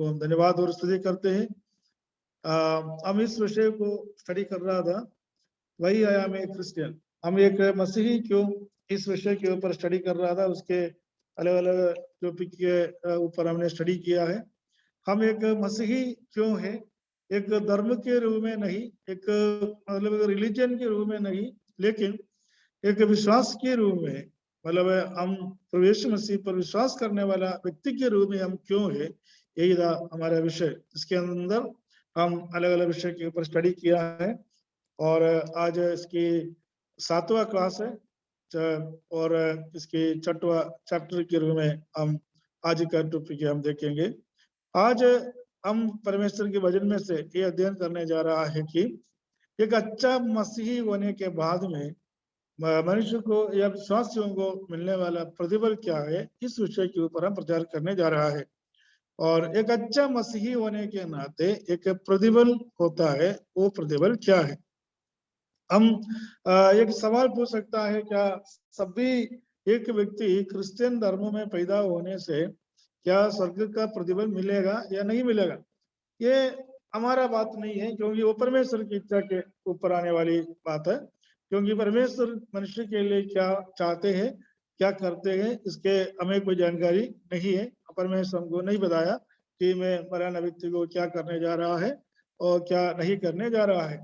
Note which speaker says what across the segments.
Speaker 1: तो हम धन्यवाद और स्तुति करते हैं। हम इस विषय को स्टडी कर रहा था, वही आया मैं क्रिश्चियन। हम एक मसीही क्यों इस विषय के ऊपर स्टडी कर रहा था, उसके अलग अलग टॉपिक के ऊपर हमने स्टडी किया है। हम एक मसीही क्यों है, एक धर्म के रूप में नहीं, एक मतलब रिलीजन के रूप में नहीं, लेकिन एक विश्वास के रूप में, मतलब हम प्रभु यीशु मसीह पर विश्वास करने वाला व्यक्ति के रूप में हम क्यों है, यही था हमारा विषय। इसके अंदर हम अलग अलग विषय के ऊपर स्टडी किया है और आज इसकी 7वां क्लास है और इसके 6वां चैप्टर के रूप में हम आज का टॉपिक हम देखेंगे। आज हम परमेश्वर के वचन में से ये अध्ययन करने जा रहा है कि एक अच्छा मसीही होने के बाद में मनुष्य को या विश्वासियों को मिलने वाला प्रतिफल क्या है, इस विषय के ऊपर हम प्रचार करने जा रहा है। और एक अच्छा मसीही होने के नाते एक प्रतिफल होता है, वो प्रतिफल क्या है? हम एक सवाल पूछ सकता है, क्या सभी एक व्यक्ति क्रिश्चियन धर्म में पैदा होने से क्या स्वर्ग का प्रतिफल मिलेगा या नहीं मिलेगा? ये हमारा बात नहीं है, क्योंकि वो परमेश्वर की इच्छा के ऊपर आने वाली बात है। क्योंकि परमेश्वर मनुष्य के लिए क्या चाहते हैं, क्या करते हैं, इसके हमें कोई जानकारी नहीं है। परमेश्वर हमको नहीं बताया कि मैं मराना व्यक्ति को क्या करने जा रहा है और क्या नहीं करने जा रहा है।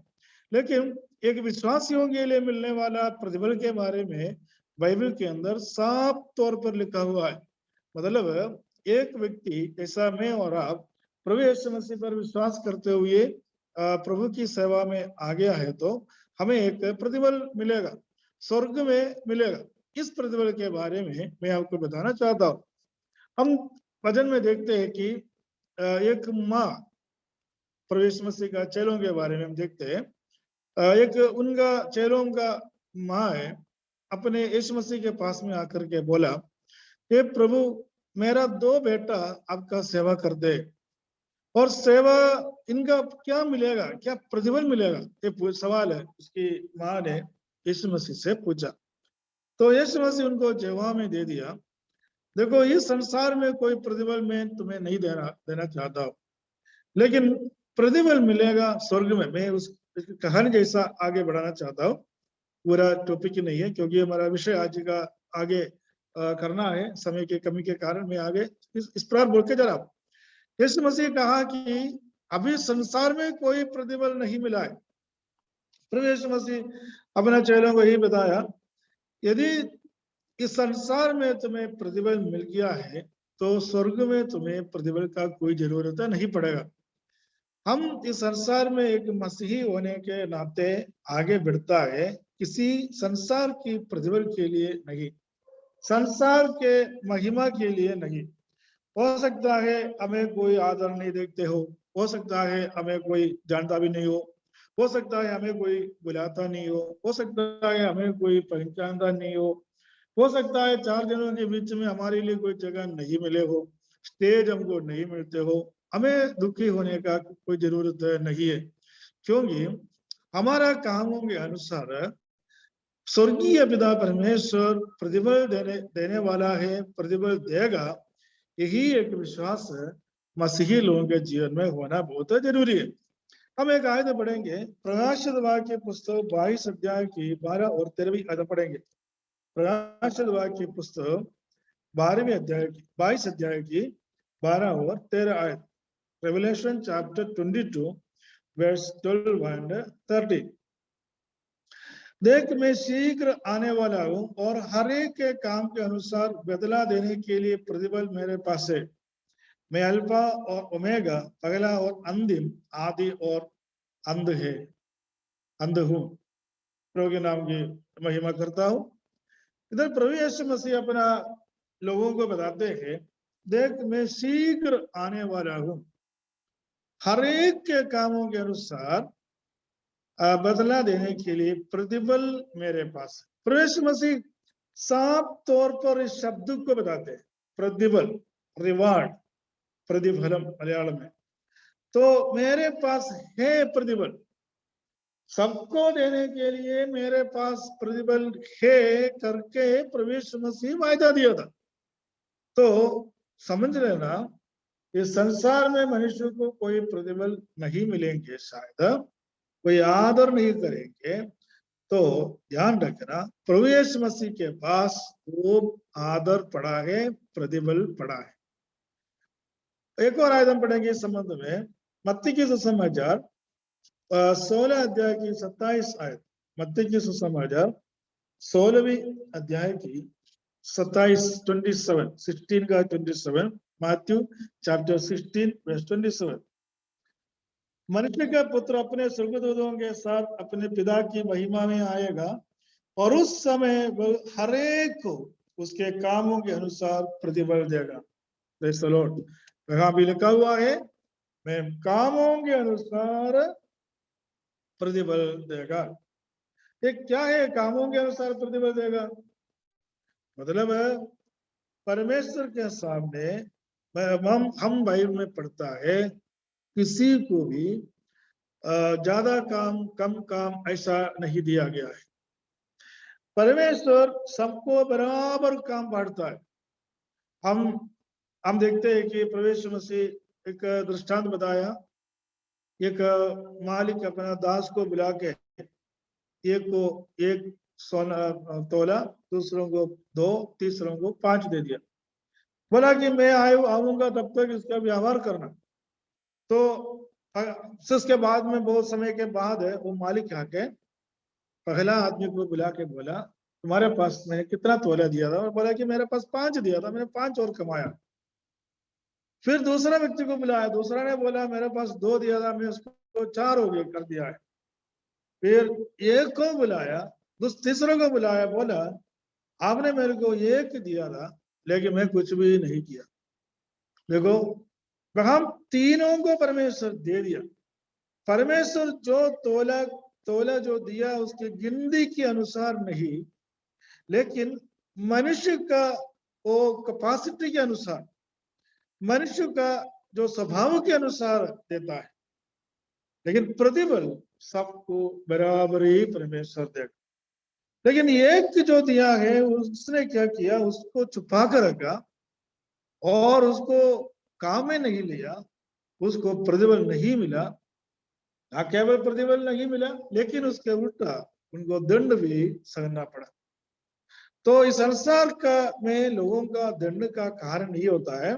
Speaker 1: लेकिन एक विश्वासियों के लिए मिलने वाला प्रतिफल के बारे में बाइबल के अंदर साफ तौर पर लिखा हुआ है। मतलब एक व्यक्ति जैसा मैं और आप प्रभु यीशु मसीह पर विश्वास करते हुए प्रभु की सेवा में आ गया है, तो हमें एक प्रतिफल मिलेगा, स्वर्ग में मिलेगा। इस प्रतिफल के बारे में मैं आपको बताना चाहता हूँ। हम वचन में देखते हैं कि एक माँ, प्रभु यीशु मसीह का चेलों के बारे में हम देखते हैं। एक उनका चेलों का माँ है, अपने यीशु मसीह के पास में आकर के बोला, हे प्रभु, मेरा 2 बेटा आपका सेवा कर दे, और सेवा इनका क्या मिलेगा, क्या प्रतिफल मिलेगा? ये सवाल है उसकी माँ ने यीशु मसीह से पूछा। तो यीशु मसीह उनको जवाब में दे दिया, देखो, इस संसार में कोई प्रतिफल मैं तुम्हें नहीं देना चाहता हूँ, लेकिन प्रतिफल मिलेगा स्वर्ग में। मैं उस कहानी जैसा आगे बढ़ाना चाहता हूँ। पूरा टॉपिक ही नहीं है, क्योंकि हमारा विषय आज का आगे करना है, समय की कमी के कारण मैं आगे इस प्रकार बोल के जा रहा हूँ। यीशु मसीह कहा कि अभी संसार में कोई प्रतिफल नहीं मिला है। प्रभु यीशु मसीह अपने चेलों को यही बताया, यदि इस संसार में तुम्हें प्रतिफल मिल गया है, तो स्वर्ग में तुम्हें प्रतिफल का कोई जरूरत नहीं पड़ेगा। हम इस संसार में एक मसीही होने के नाते आगे बढ़ता है, किसी संसार की प्रतिफल के लिए नहीं, संसार के महिमा के लिए नहीं। हो सकता है हमें कोई आदर नहीं देखते हो सकता है हमें कोई जानता भी नहीं हो सकता है हमें कोई बुलाता नहीं हो सकता है हमें कोई पहचानता नहीं हो सकता है 4 जनों के बीच में हमारे लिए कोई जगह नहीं मिले हो, स्टेज हमको नहीं मिलते हो। हमें दुखी होने का कोई जरूरत नहीं है, क्योंकि हमारा कामों के अनुसार स्वर्गीय पिता परमेश्वर प्रतिफल देने वाला है, प्रतिफल देगा। यही एक विश्वास मसीही लोगों के जीवन में होना बहुत जरूरी है। हम एक आयत पढ़ेंगे, प्रकाशित वाक्य पुस्तक 22 अध्याय की 12 और 13वीं आयत पढ़ेंगे। प्रकाशित वाक्य पुस्तक 22 अध्याय की 12 और 13 आयत। Revelation chapter 22 verse 12 and 13। देख, मैं शीघ्र आने वाला हूँ और हर एक के काम के अनुसार बदला देने के लिए प्रतिफल मेरे पास है। मैं अल्फा और ओमेगा, पहला और अंतिम, आदि और अंत हूँ। प्रभु के नाम की महिमा करता हूँ। इधर प्रभु यीशु मसीह अपना लोगों को बताते हैं, देख, मैं शीघ्र आने वाला हूँ, हर एक के कामों के अनुसार बदला देने के लिए प्रतिफल मेरे पास है। प्रभु यीशु मसीह साफ तौर पर इस शब्द को बताते हैं, प्रतिफल, रिवार्ड, प्रतिफलम मलयालम में। तो मेरे पास है प्रतिफल, सबको देने के लिए मेरे पास प्रतिफल है करके प्रभु यीशु मसीह वायदा दिया था। तो समझ लेना, इस संसार में मनुष्य को कोई प्रतिफल नहीं मिलेंगे, शायद कोई आदर नहीं करेंगे, तो ध्यान रखना प्रभु यीशु मसीह के पास वो आदर पड़ा है, प्रतिफल पड़ा है। एक और आयत हम पढ़ेंगे इस संबंध में, मत्ती की सुसमाचार 16 अध्याय की 27 आयत। मत्ती की सुसमाचार 16वीं अध्याय की 16 का 27। Matthew chapter 16 verse 27। मनुष्य का पुत्र अपने स्वर्गदूतों के साथ अपने पिता की महिमा में आएगा, और उस समय वह हरेक को उसके कामों के अनुसार प्रतिफल देगा। Praise the Lord. वहां भी लिखा हुआ है, मैं कामों के अनुसार प्रतिफल देगा। ये क्या है, कामों के अनुसार प्रतिफल देगा? मतलब परमेश्वर के सामने हम बाइबल में पढ़ता है, किसी को भी ज्यादा काम कम काम ऐसा नहीं दिया गया है। परमेश्वर सबको बराबर काम बांटता है। हम देखते हैं कि प्रभु यीशु मसीह एक दृष्टांत बताया, एक मालिक अपना दास को बुला के एक को 1 सोना तोला, दूसरों को 2, तीसरों को 5 दे दिया। बोला कि मैं आऊंगा तब तक इसका व्यवहार करना। तो उसके बाद में बहुत समय के बाद है वो मालिक आके पहला आदमी को बुला के बोला, तुम्हारे पास मैंने कितना तोला दिया था? और बोला कि मेरे पास 5 दिया था, मैंने 5 और कमाया। फिर दूसरा व्यक्ति को बुलाया, दूसरा ने बोला मेरे पास 2 दिया था, मैं उसको 4 हो गया कर दिया है। फिर एक को बुलाया, तीसरे को बुलाया, बोला आपने मेरे को 1 दिया था लेकिन मैं कुछ भी नहीं किया। देखो, हम तीनों को परमेश्वर दे दिया। परमेश्वर जो तोला जो दिया उसकी गिनती के अनुसार नहीं, लेकिन मनुष्य का वो कैपेसिटी के अनुसार, मनुष्य का जो स्वभाव के अनुसार देता है। लेकिन प्रतिफल सबको बराबर ही परमेश्वर देगा। लेकिन एक जो दिया है उसने क्या किया, उसको छुपा कर रखा और उसको काम में नहीं लिया, उसको प्रतिफल नहीं मिला। ना केवल प्रतिफल नहीं मिला, लेकिन उसके उल्टा उनको दंड भी सहना पड़ा। तो इस संसार का में लोगों का दंड का कारण ये होता है,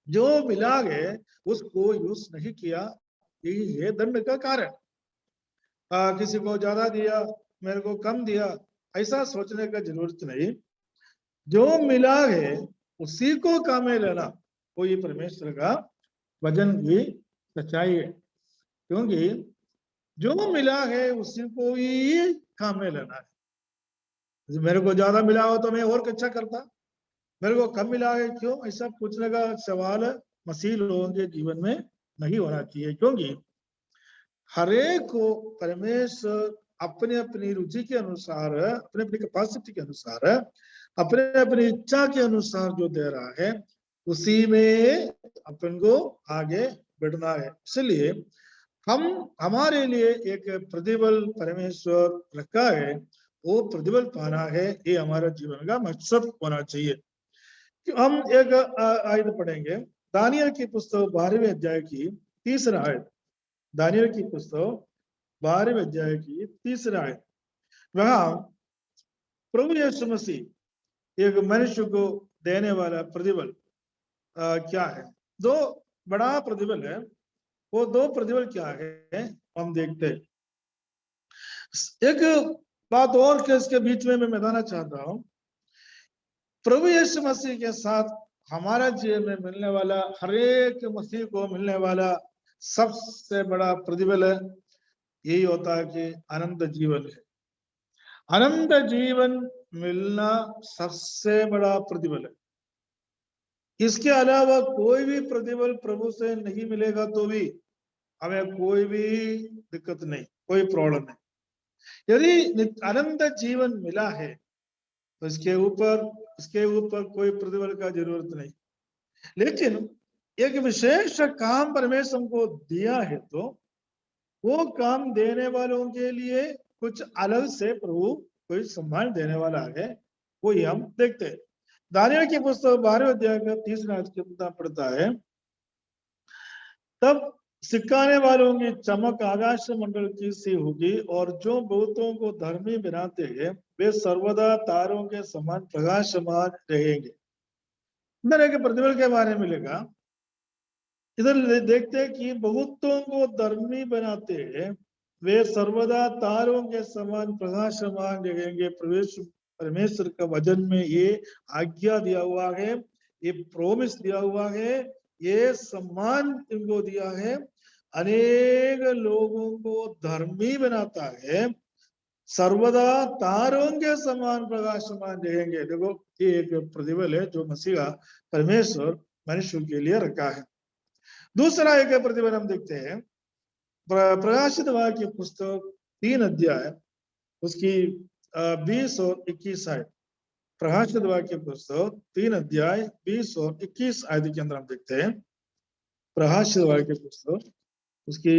Speaker 1: जो मिला है उसको यूज नहीं किया, यही है दंड का कारण। किसी को ज्यादा दिया, मेरे को कम दिया, ऐसा सोचने का जरूरत नहीं। जो मिला है उसी को काम में लेना, वो ये परमेश्वर का वचन की सच्चाई है। क्योंकि जो मिला है उसी को ही काम में लेना है। मेरे को ज्यादा मिला हो तो मैं और अच्छा करता, मेरे को कम मिला है क्यों, ऐसा पूछने का सवाल मसीह लोगों के जीवन में नहीं होना चाहिए। क्योंकि हरेक को परमेश्वर अपने अपनी रुचि के अनुसार, अपने अपनी कैपेसिटी के अनुसार, अपने अपनी इच्छा के अनुसार जो दे रहा है, उसी में अपन को आगे बढ़ना है। इसलिए हमारे लिए एक प्रतिफल परमेश्वर रखा है, वो प्रतिफल पाना है, ये हमारा जीवन का मकसद होना चाहिए। हम एक आयत पढ़ेंगे, दानियल की पुस्तक 12वें अध्याय की 3रा आयत। दानियल की पुस्तक 12वें अध्याय की 3रा आयत। वहां प्रभु यीशु मसीह एक मनुष्य को देने वाला प्रतिफल क्या है? 2 बड़ा प्रतिफल है। वो 2 प्रतिफल क्या है हम देखते हैं। एक बात और के इसके बीच में मैं बताना चाहता हूं, प्रभु यीशु मसीह के साथ हमारा जीवन में मिलने वाला, हर एक मसीह को मिलने वाला सबसे बड़ा प्रतिफल है, यही होता है कि अनंत जीवन है। अनंत जीवन मिलना सबसे बड़ा प्रतिफल है। इसके अलावा कोई भी प्रतिफल प्रभु से नहीं मिलेगा तो भी हमें कोई भी दिक्कत नहीं, कोई प्रॉब्लम नहीं। यदि अनंत जीवन मिला है तो इसके ऊपर कोई प्रतिफल का जरूरत नहीं। लेकिन एक विशेष काम परमेश्वर को दिया है, तो वो काम देने वालों के लिए कुछ अलग से प्रभु कोई सम्मान देने वाला है, वही हम देखते हैं। दानियल की पुस्तक 12वें अध्याय का 30वां आयत पढ़ता है, तब सिखाने वालों की चमक आकाश मंडल की सी होगी, और जो बहुतों को धर्मी बनाते हैं वे सर्वदा तारों के समान प्रकाशमान रहेंगे। मैंने के प्रतिफल के बारे में लिखा, इधर देखते हैं कि बहुतों को धर्मी बनाते हैं वे सर्वदा तारों के समान प्रकाशमान रहेंगे। परमेश्वर का वचन में ये आज्ञा दिया हुआ है, ये प्रोमिस दिया हुआ है, ये सम्मान इनको दिया है। अनेक लोगों को धर्मी बनाता है, सर्वदा तारों के समान प्रकाशमान रहेंगे। देखो ये एक प्रतिफल है जो मसीहा परमेश्वर मनुष्य के लिए रखा है। दूसरा एक प्रतिफल हम देखते हैं, प्रकाशित वाक्य पुस्तक 3 अध्याय उसकी 20 और 21 आयत। प्रकाशित वाक्य पुस्तक 3 अध्याय 20 और 21 आयत के अंदर हम देखते हैं, प्रकाशित वाक्य पुस्तक उसकी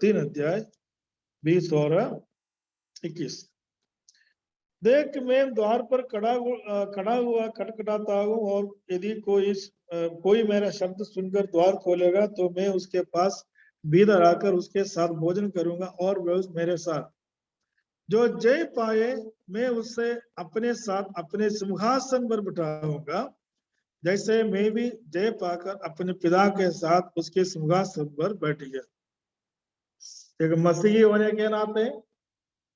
Speaker 1: 3 अध्याय 20 और 21। देख मैं द्वार पर खड़ा हुआ खटखटाता हूँ, और यदि कोई मेरा शब्द सुनकर द्वार खोलेगा तो मैं उसके पास भीतर आकर उसके साथ भोजन करूंगा और वह मेरे साथ। जो जय पाए मैं उससे अपने साथ अपने सिंहासन पर बिठाऊंगा, जैसे मैं भी जय पाकर अपने पिता के साथ उसके सिंहासन पर बैठ गया। एक मसीही होने के नाते,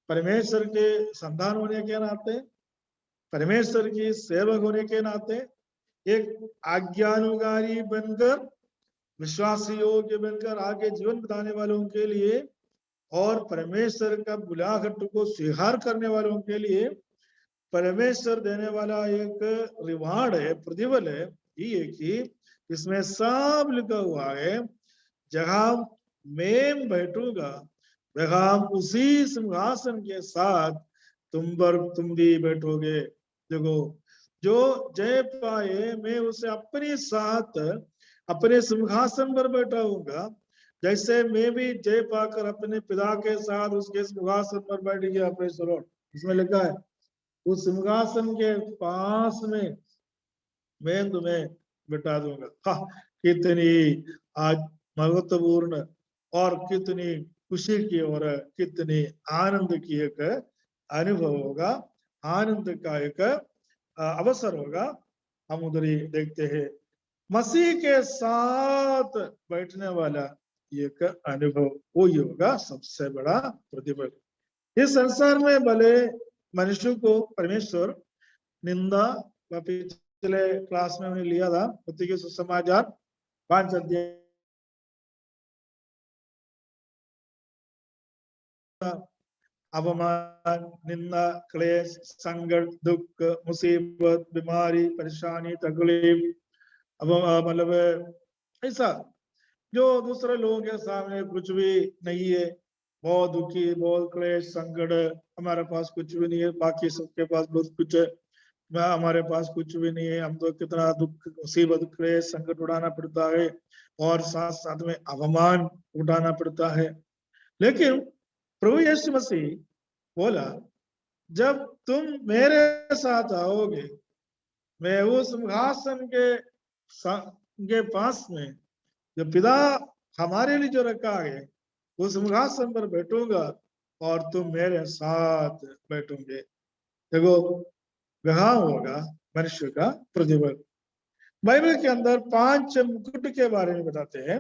Speaker 1: परमेश्वर के संतान होने के नाते, परमेश्वर की सेवक होने के नाते, एक आज्ञानुकारी बनकर, विश्वास योग्य बनकर आगे जीवन बिताने वालों के लिए, और परमेश्वर का बुलाहट को स्वीकार करने वालों के लिए परमेश्वर देने वाला एक रिवार्ड है, प्रतिफल है, ये कि इसमें सब लिखा हुआ है, जहां मैं बैठूंगा वहां उसी सिंहासन के साथ तुम भी बैठोगे। देखो जो जय पाए मैं उसे अपने साथ अपने सिंहासन पर बैठाऊंगा, जैसे मैं भी जय पाकर अपने पिता के साथ उसके सिंहासन पर बैठ गया। Praise the Lord. इसमें लिखा है उस सिंहासन के पास में मैं तुम्हें बिठा दूंगा। हाँ, कितनी आज महत्वपूर्ण और कितनी खुशी की और कितनी आनंद की एक अनुभव होगा, आनंद का एक अवसर होगा। हम उधर ही देखते हैं मसीह के साथ बैठने वाला एक अनुभव वही होगा सबसे बड़ा प्रतिफल। इस संसार में भले मनुष्य को परमेश्वर निंदा, पिछले क्लास में हमने लिया था मत्ती के सुसमाचार 5 अध्याय, अवमान, निंदा, क्लेश, संकट, दुख, मुसीबत, बीमारी, परेशानी, तकलीफ, अब मतलब ऐसा जो दूसरे लोगों के सामने कुछ भी नहीं है, बहुत दुखी, बहुत क्लेश, संकट, हमारे पास कुछ भी नहीं है, बाकी सबके पास बहुत कुछ है, हमारे पास कुछ भी नहीं है, हम तो कितना दुख, मुसीबत, क्लेश, संकट उठाना पड़ता है, और साथ साथ में अवमान उठाना पड़ता है। लेकिन प्रभु यीशु मसीह बोला, जब तुम मेरे साथ आओगे मैं उस सिंहासन के पास में जो पिता हमारे लिए जो रखा है उस सिंहासन पर बैठूंगा और तुम मेरे साथ बैठोगे। देखो वहां होगा मनुष्य का प्रतिफल। बाइबल के अंदर 5 मुकुट के बारे में बताते हैं।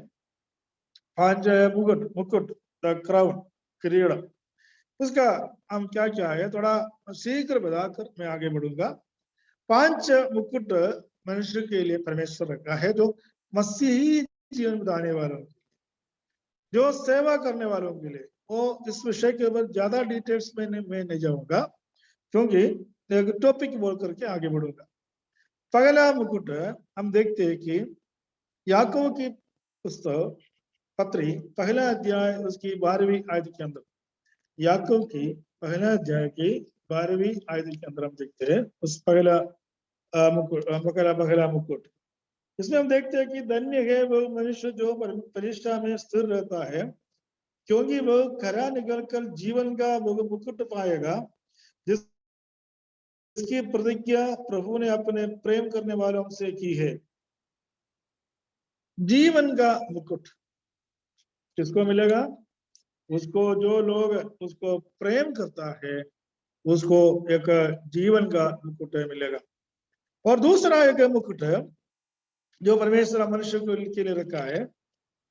Speaker 1: 5 मुकुट द क्राउन, किरीट। उसका हम क्या क्या है थोड़ा शीघ्र बताकर मैं आगे बढ़ूंगा। 5 मुकुट मनुष्य के लिए परमेश्वर रखा है, जो मसीही जीवन बिताने वालों, जो सेवा करने वालों के लिए। वो इस विषय के ऊपर ज्यादा डिटेल्स में मैं नहीं जाऊंगा, क्योंकि एक टॉपिक बोल करके आगे बढ़ूंगा। पहला मुकुट हम देखते हैं कि याकूब की पुस्तक पत्री पहला अध्याय उसकी 12वीं आयत के अंदर, याकूब की पहला अध्याय की 12वीं आयत के अंदर हम देखते हैं उस पहला मुकुट। इसमें हम देखते हैं कि धन्य है वो मनुष्य जो प्रतिष्ठा में स्थिर रहता है, क्योंकि वह खरा निकलकर जीवन का वो मुकुट पाएगा, जिसकी प्रतिज्ञा प्रभु ने अपने प्रेम करने वालों से की है। जीवन का मुकुट किसको मिलेगा? उसको जो लोग उसको प्रेम करता है उसको एक जीवन का मुकुट मिलेगा। और दूसरा एक मुकुट है जो परमेश्वर मनुष्य के लिए रखा है।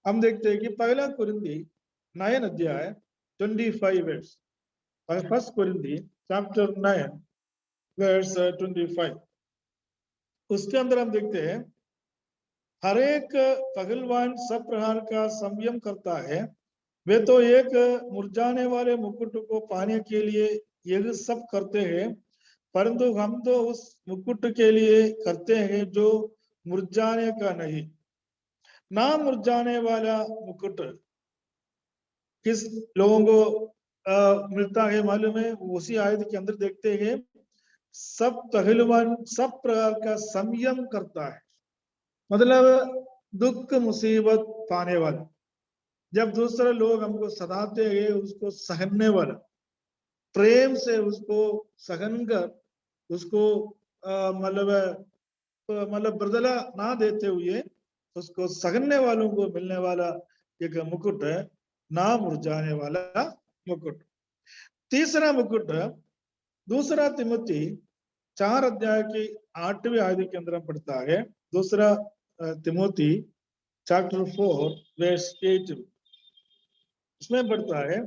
Speaker 1: हम देखते हैं कि पहला कुरिन्थी 9 अध्याय 25 वर्स, फर्स्ट कुरिन्थी चैप्टर 9 वर्स 25, उसके अंदर हम देखते हैं हर एक पहलवान सब प्रकार का संयम करता है। वे तो एक मुरझाने वाले मुकुट को पाने के लिए यह सब करते हैं, परंतु हम तो उस मुकुट के लिए करते हैं जो मुरझाने का नहीं। ना मुरझाने वाला मुकुट किस लोगों को मिलता है मालूम है? उसी आयत के अंदर देखते हैं सब पहलवान सब प्रकार का संयम करता है, मतलब दुख मुसीबत पाने वाला। जब दूसरे लोग हमको सताते हैं उसको सहने वाला, प्रेम से उसको सहन कर उसको मतलब बदला ना देते हुए उसको सहने वालों को मिलने वाला एक मुकुट है, ना मुरझाने वाला मुकुट। तीसरा मुकुट दूसरा तिमोथी 4 अध्याय की 8वीं आयत के अंदर हम पढ़ता है। दूसरा तिमोथी चैप्टर 4 वर्स 8, इसमें पढ़ता है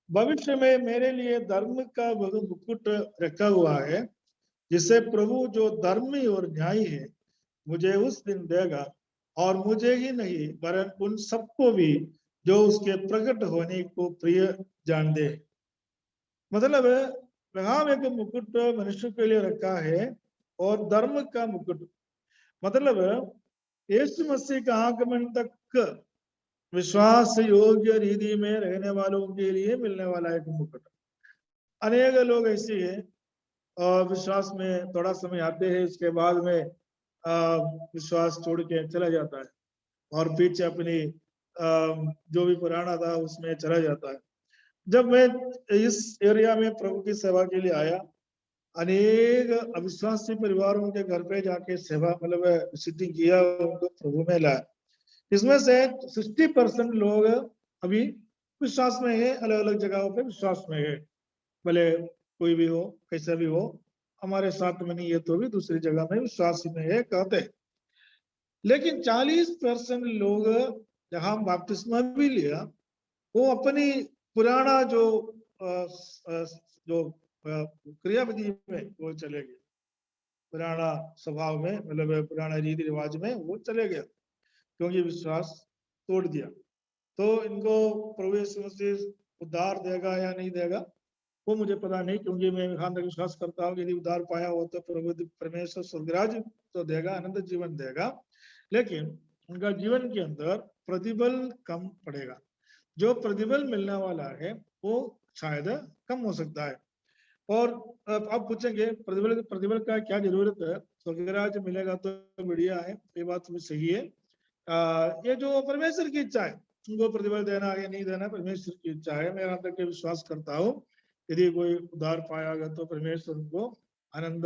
Speaker 1: भविष्य में मेरे लिए धर्म का वह मुकुट रखा हुआ है, जिसे प्रभु जो धर्मी और न्यायी है मुझे उस दिन देगा, और मुझे ही नहीं वरन उन सबको भी जो उसके प्रकट होने को प्रिय जान दे। मतलब यहाँ एक मुकुट मनुष्य के लिए रखा है, और धर्म का मुकुट मतलब यीशु मसीह का आगमन तक विश्वास योग्य रीति में रहने वालों के लिए मिलने वाला एक मुकुट। अनेक लोग ऐसे हैं और विश्वास में थोड़ा समय आते हैं, उसके बाद में विश्वास छोड़ के चला जाता है और पीछे अपनी जो भी पुराना था उसमें चला जाता है। जब मैं इस एरिया में प्रभु की सेवा के लिए आया, अनेक अविश्वासी परिवारों के घर पे जाके सेवा मतलब विजिटिंग किया, उनको प्रभु में लाया। इसमें से 60% लोग अभी विश्वास में है, अलग अलग जगहों पे विश्वास में है, भले कोई भी हो कैसा भी हो, हमारे साथ में नहीं है तो भी दूसरी जगह में विश्वास में है कहते हैं। लेकिन 40% लोग जहां बपतिस्मा भी लिया वो अपनी पुराना जो क्रियाविधि में वो चले गए, पुराना स्वभाव में मतलब पुराना रीति रिवाज में वो चले गए क्योंकि विश्वास तोड़ दिया। तो इनको प्रभु यीशु मसीह उद्धार देगा या नहीं देगा वो मुझे पता नहीं, क्योंकि मैं यहाँ तक विश्वास करता हूँ यदि उद्धार पाया हो तो प्रभु परमेश्वर स्वर्गराज तो देगा, अनंत जीवन देगा, लेकिन उनका जीवन के अंदर प्रतिफल कम पड़ेगा। जो प्रतिफल मिलने वाला है वो शायद कम हो सकता है। और आप पूछेंगे प्रतिफल प्रतिफल का क्या जरूरत है, स्वर्गराज मिलेगा तो बढ़िया है, ये बात भी सही है। ये जो परमेश्वर की इच्छा है उनको प्रतिफल देना या नहीं देना परमेश्वर की इच्छा है। मैं यहाँ तक के विश्वास करता हूँ यदि कोई उद्धार पायागा तो परमेश्वर उनको आनंद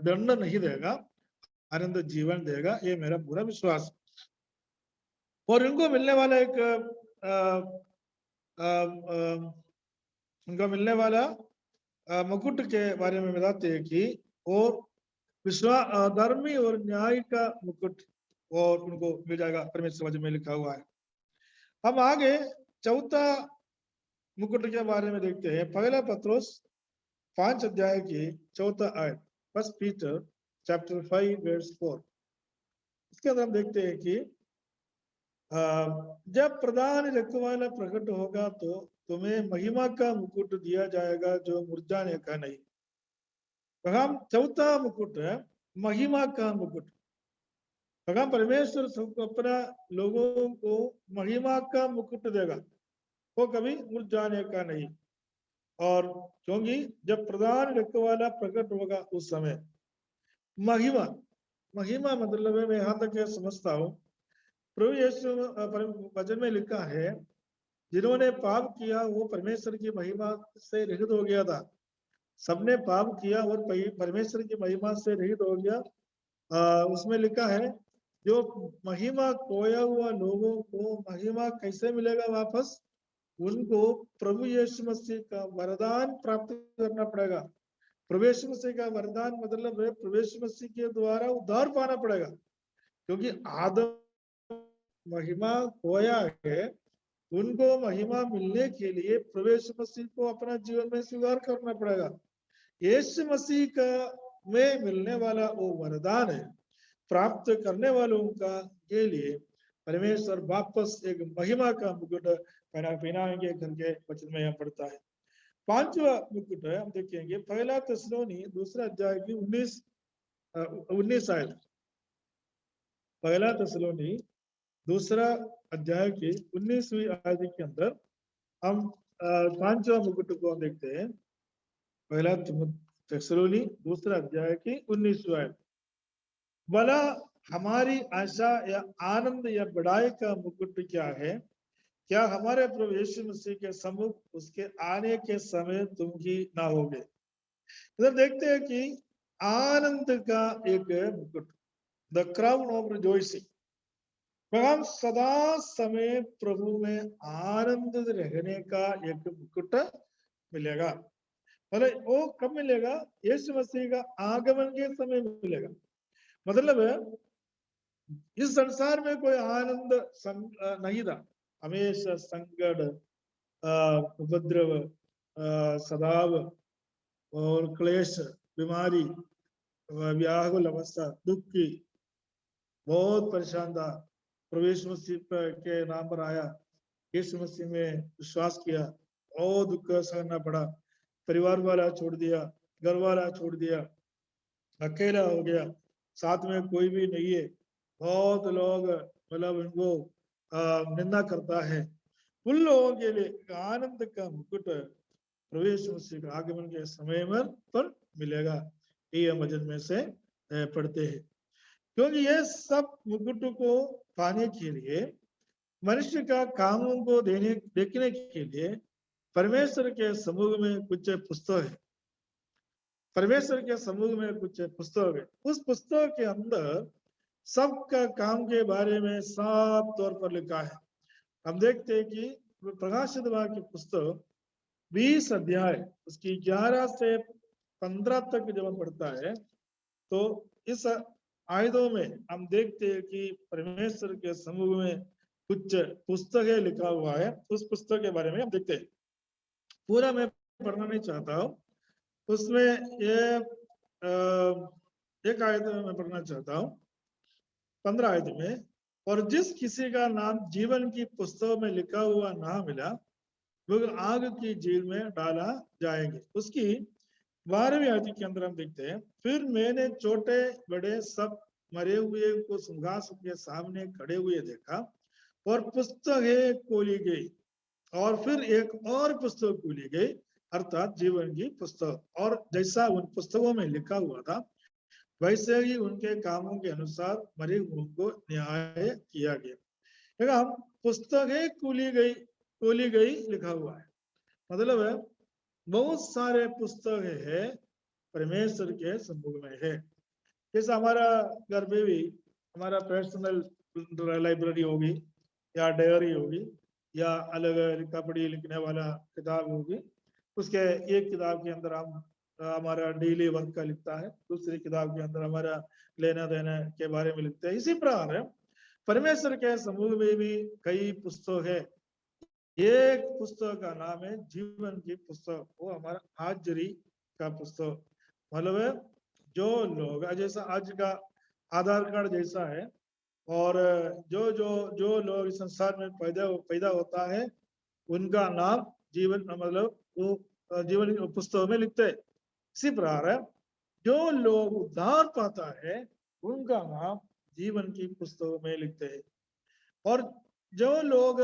Speaker 1: दंड नहीं देगा, आनंद जीवन देगा, ये मेरा पूरा विश्वास। और इनको मिलने वाला एक उनका मिलने वाला मुकुट के बारे में बताते हैं कि और विश्वास धर्मी और न्याय का मुकुट और उनको मिल जाएगा, परमेश्वर में लिखा हुआ है। हम आगे चौथा मुकुट के बारे में देखते हैं। पहला पत्रोस 5 अध्याय की चौथा आयत, फर्स्ट पीटर चैप्टर 5 वर्स 4, इसके अंदर हम देखते हैं कि जब प्रधान रखवाला प्रकट होगा तो तुम्हें महिमा का मुकुट दिया जाएगा जो मुरझाने का नहीं। हम चौथा मुकुट है महिमा का मुकुट। भगवान परमेश्वर सबको अपना लोगों को महिमा का मुकुट देगा, वो कभी मुरझाने का नहीं। और क्योंकि जब प्रधान रखवाला प्रकट होगा उस समय महिमा महिमा मतलब है, मैं यहाँ तक समझता हूँ प्रभु यीशु वचन में लिखा है जिन्होंने पाप किया वो परमेश्वर की महिमा से रहित हो गया था। सबने पाप किया और परमेश्वर की महिमा से रहित हो गया। उसमें लिखा है जो महिमा खोया हुआ लोगों को महिमा कैसे मिलेगा वापस? उनको प्रभु यीशु मसीह का वरदान प्राप्त करना पड़ेगा। प्रभु यीशु मसीह का वरदान मतलब है प्रभु यीशु मसीह के द्वारा उद्धार पाना पड़ेगा, क्योंकि आदम महिमा खोया है। उनको महिमा मिलने के लिए प्रभु यीशु मसीह को अपना जीवन में स्वीकार करना पड़ेगा। यीशु मसीह का में मिलने वाला वो वरदान है, प्राप्त करने वालों का के लिए परमेश्वर वापस एक महिमा का मुकुट पहनाएंगे करके वचन में यहाँ पढ़ता है। पांचवा मुकुट हम देखेंगे पहला थिस्सलुनी दूसरा अध्याय की 19 आयत। पहला थिस्सलुनी दूसरा अध्याय की 19वीं आयत के अंदर हम पांचवा मुकुट को देखते हैं। पहला थिस्सलुनी दूसरा अध्याय की 19वीं आयत। भला हमारी आशा या आनंद या बड़ाई का मुकुट क्या है? क्या हमारे प्रभु यीशु मसीह के सम्मुख उसके आने के समय तुम ही ना होगे। इधर देखते हैं कि आनंद का एक मुकुट, द क्राउन ऑफ रिजॉइसिंग। हम सदा समय प्रभु में आनंद रहने का एक मुकुट मिलेगा। मतलब वो कब मिलेगा? यीशु मसीह का आगमन के समय मिलेगा। मतलब इस संसार में कोई आनंद नहीं था। हमेशा संकट, उपद्रव, सदाव और क्लेश, बीमारी, व्याकुल अवस्था, दुखी, बहुत परेशान था। प्रभु यीशु मसीह के नाम पर आया, यीशु मसीह में विश्वास किया, और दुख सहना पड़ा। परिवार वाला छोड़ दिया, घर वाला छोड़ दिया, अकेला हो गया, साथ में कोई भी नहीं है। बहुत लोग मतलब इनको निंदा करता है। उन लोगों के लिए आनंद का मुकुट प्रभु यीशु मसीह के आगमन के समय पर मिलेगा। ये वचन में से पढ़ते हैं। क्योंकि ये सब मुकुट को पाने के लिए, मनुष्य का कामों को देखने के लिए परमेश्वर के समूह में कुछ पुस्तक है। परमेश्वर के समूह में कुछ पुस्तक है। उस पुस्तक के अंदर सबका काम के बारे में साफ तौर पर लिखा है। हम देखते हैं कि प्रकाशित वाक्य की पुस्तक 20 अध्याय उसकी 11 से 15 तक जब हम पढ़ता है, तो इस आयतों में हम देखते हैं कि परमेश्वर के समूह में कुछ पुस्तकें लिखा हुआ है। उस पुस्तक के बारे में हम देखते हैं। पूरा मैं पढ़ना नहीं चाहता हूँ। उसमें ये एक आयत में मैं पढ़ना चाहता हूँ, 15 आयत में। और जिस किसी का नाम जीवन की पुस्तक में लिखा हुआ ना मिला, वो आग की झील में डाला जाएंगे। उसकी 12वीं आयत के अंदर हम देखते हैं, फिर मैंने छोटे बड़े सब मरे हुए को सिंहासन के सामने खड़े हुए देखा, और पुस्तकें खोली गई, और फिर एक और पुस्तक खोली गई, अर्थात जीवन की पुस्तक। और जैसा उन पुस्तकों में लिखा हुआ था, वैसे ही उनके कामों के अनुसार मरे हुओं को न्याय किया गया। देखा, हम पुस्तकें खोली गई लिखा हुआ है। मतलब है बहुत सारे पुस्तकें है परमेश्वर के समूह में है। जैसे हमारा घर में भी हमारा पर्सनल लाइब्रेरी होगी, या डायरी होगी, या अलग कपड़ी लिखने वाला किताब होगी। उसके एक किताब के अंदर हम हमारा डेली वर्क का लिखता है, दूसरी किताब के अंदर हमारा लेना देना के बारे में लिखते हैं। इसी प्रकार है परमेश्वर के समूह में भी कई पुस्तक है। एक पुस्तक का नाम है जीवन की पुस्तक, वो हमारा हाजिरी का पुस्तक। मतलब है जो लोग जैसा आज का आधार कार्ड जैसा है, और जो जो जो लोग इस संसार में पैदा होता है, उनका नाम जीवन मतलब वो जीवन पुस्तक में लिखते हैं। इसी प्रकार है जो लोग उद्धार पाता है, उनका नाम जीवन की पुस्तक में लिखते हैं। और जो लोग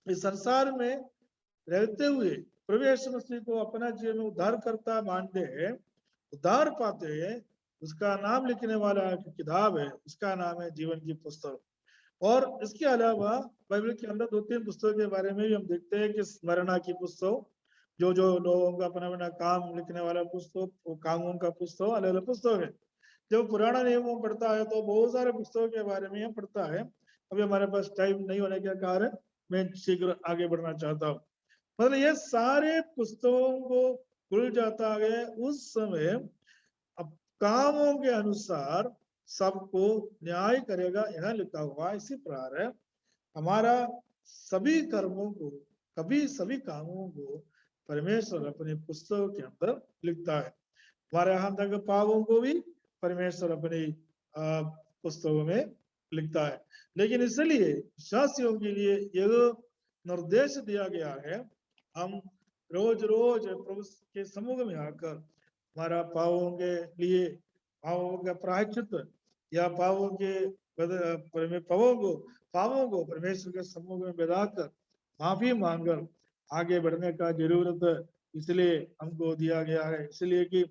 Speaker 1: इस संसार में रहते हुए प्रभु यीशु मसीह को अपना जीवन में उद्धार करता मानते हैं, उद्धार पाते हैं, उसका नाम लिखने वाला किताब है, उसका नाम है जीवन की पुस्तक। और इसके अलावा बाइबल के अंदर 2-3 पुस्तकों के बारे में भी हम देखते हैं कि स्मरणा की पुस्तक, जो जो लोगों का अपना अपना काम लिखने वाला पुस्तक, वो कामों का पुस्तक, अलग अलग पुस्तक है। जब पुराना नियमों पढ़ता है तो बहुत सारे पुस्तकों के बारे में पढ़ता है। अभी हमारे पास टाइम नहीं होने के कारण मैं शीघ्र आगे बढ़ना चाहता हूँ। मतलब ये सारे पुस्तकों को खुल जाता है उस समय, अब कामों के अनुसार सबको न्याय करेगा, यहाँ लिखा हुआ इसी प्रकार है। हमारा सभी कर्मों को, कभी सभी कामों को परमेश्वर अपने पुस्तकों के अंदर लिखता है। हमारे यहाँ तक पापों को भी परमेश्वर अपनी पुस्तकों में लिखता है। लेकिन इसलिए विश्वासियों के लिए यह निर्देश दिया गया है, हम रोज रोज प्रभु के समूह में आकर हमारा पापों के लिए, पापों का प्रायश्चित या पापों को परमेश्वर के समूह में बिताकर माफी मांगकर आगे बढ़ने का जरूरत इसलिए हमको दिया गया है। इसलिए कि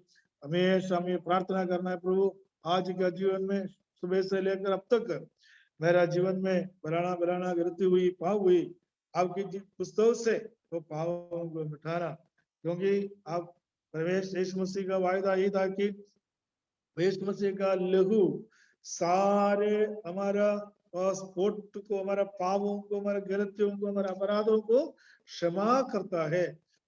Speaker 1: हमेशा हमें प्रार्थना करना है, प्रभु आज का जीवन में सुबह से लेकर अब तक मेरा जीवन में बराना बराना गलती हुई, पाप हुई, आपकी पुस्तक से वो पापों को मिटाना, क्योंकि आप परमेश्वर यीशु मसीह का वायदा यही था कि यीशु मसीह का लहू सारे हमारा स्पोर्ट को, हमारा पापों को, हमारे गलतियों को, हमारे अपराधों को क्षमा करता है।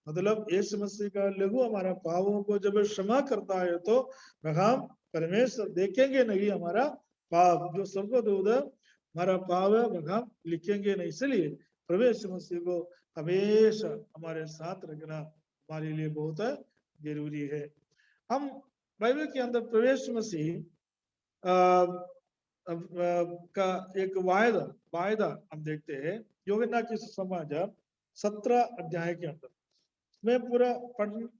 Speaker 1: मतलब यीशु मसीह का लहू हमारा पापों को जब क्षमा करता है तो हम परमेश्वर देखेंगे नहीं हमारा पाप, जो स्वर्गदूत हमारा पाप है हम लिखेंगे नहीं। इसलिए प्रभु यीशु मसीह को हमेशा हमारे साथ रखना हमारे लिए बहुत जरूरी है। हम बाइबल के अंदर प्रवेश मसीह का एक वायदा हम देखते हैं यूहन्ना की सुसमाचार 17 अध्याय के अंदर। मैं पूरा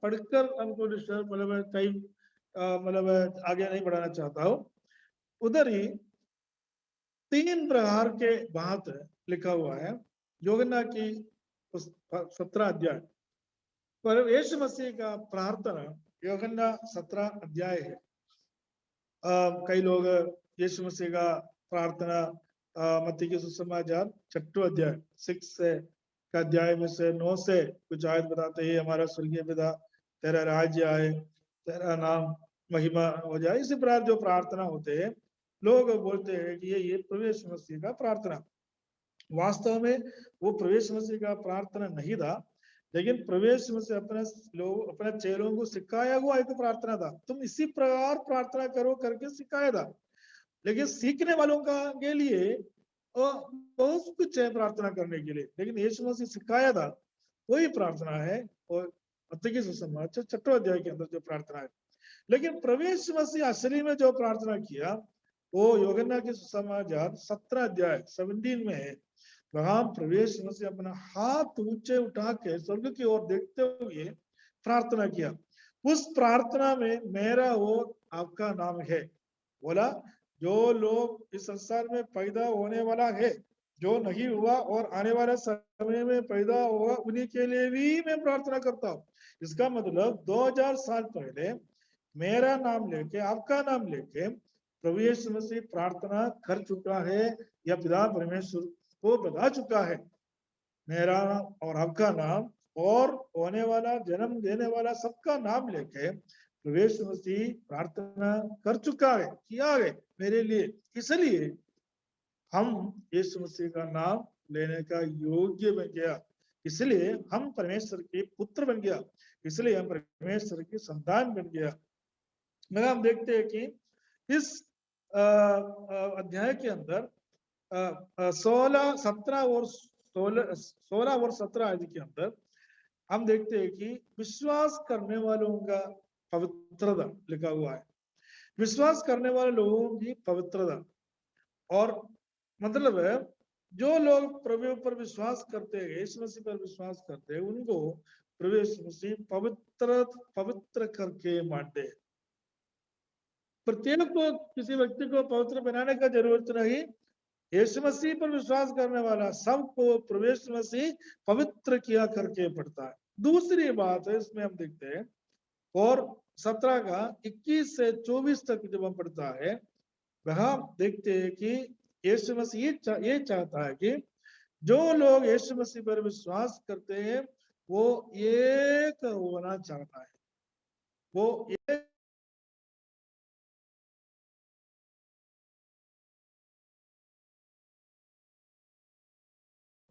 Speaker 1: पढ़कर हमको मतलब टाइम मतलब आगे नहीं बढ़ाना चाहता हूँ। उधर ही 3 प्रकार के बात लिखा हुआ है यूहन्ना की 17 अध्याय पर। यीशु मसीह का प्रार्थना यूहन्ना 17 अध्याय है। कई लोग यीशु मसीह का प्रार्थना मत्ती के सुसमाचार 6 अध्याय 6 से का अध्याय में से 9 से कुछ आयत बताते हैं, हमारा स्वर्गीय पिता तेरा राज्य आए, तेरा नाम महिमा हो जाए। इसी प्रकार जो प्रार्थना होते हैं, लोग बोलते हैं कि ये प्रभु यीशु मसीह का प्रार्थना। वास्तव में वो प्रभु यीशु मसीह का प्रार्थना नहीं था, लेकिन प्रभु यीशु मसीह अपने चेलों को सिखाया हुआ एक प्रार्थना था। तुम इसी प्रकार प्रार्थना करो करके सिखाया था। लेकिन सीखने वालों का के लिए बहुत कुछ है प्रार्थना करने के लिए, लेकिन यीशु मसीह सिखाया था वही प्रार्थना है। और मत्ती के सुसमाचार 6 अध्याय के अंदर जो प्रार्थना है, लेकिन प्रभु यीशु मसीह असली में जो प्रार्थना किया वो यूहन्ना के सुसमाचार 17 अध्याय 17 में है। वहां प्रवेश मसीह अपना हाथ ऊंचे उठा के स्वर्ग की ओर देखते हुए प्रार्थना किया। उस प्रार्थना में मेरा और आपका नाम है। बोला जो लोग इस संसार में पैदा होने वाला है, जो नहीं हुआ और आने वाले समय में पैदा होगा, उन्हीं के लिए भी मैं प्रार्थना करता हूँ। इसका मतलब 2000 साल पहले मेरा नाम लेके, आपका नाम लेके प्रभु यीशु मसीह प्रार्थना कर चुका है, या पिता परमेश्वर को बता चुका है मेरा और आपका नाम और होने वाला, जन्म देने वाला सबका नाम लेके प्रभु यीशु मसीह प्रार्थना कर चुका है, किया है मेरे लिए। इसलिए हम यीशु मसीह का नाम लेने का योग्य बन गया, इसलिए हम परमेश्वर के पुत्र बन गया, इसलिए हम परमेश्वर की संतान बन गया। मगर हम देखते हैं कि इस अध्याय के अंदर 16, 17 और 16 और 17 आदि के अंदर हम देखते हैं कि विश्वास करने वालों का पवित्रता लिखा हुआ है। विश्वास करने वाले लोगों की पवित्रता, और मतलब है जो लोग प्रभु पर विश्वास करते हैं, यीशु मसीह पर विश्वास करते हैं, उनको प्रभु यीशु मसीह पवित्र करके मानते हैं। प्रत्येक को, किसी व्यक्ति को पवित्र बनाने का जरूरत नहीं। यीशु मसीह पर विश्वास करने वाला सबको प्रभु यीशु मसीह पवित्र किया करके पड़ता है। दूसरी बात है इसमें हम देखते हैं, और 17 का 21 से 24 तक जब हम पढ़ता है, वहां देखते हैं कि यीशु मसीह ये चाहता है कि जो लोग यीशु मसीह पर विश्वास करते हैं वो एक होना चाहता है, वो एक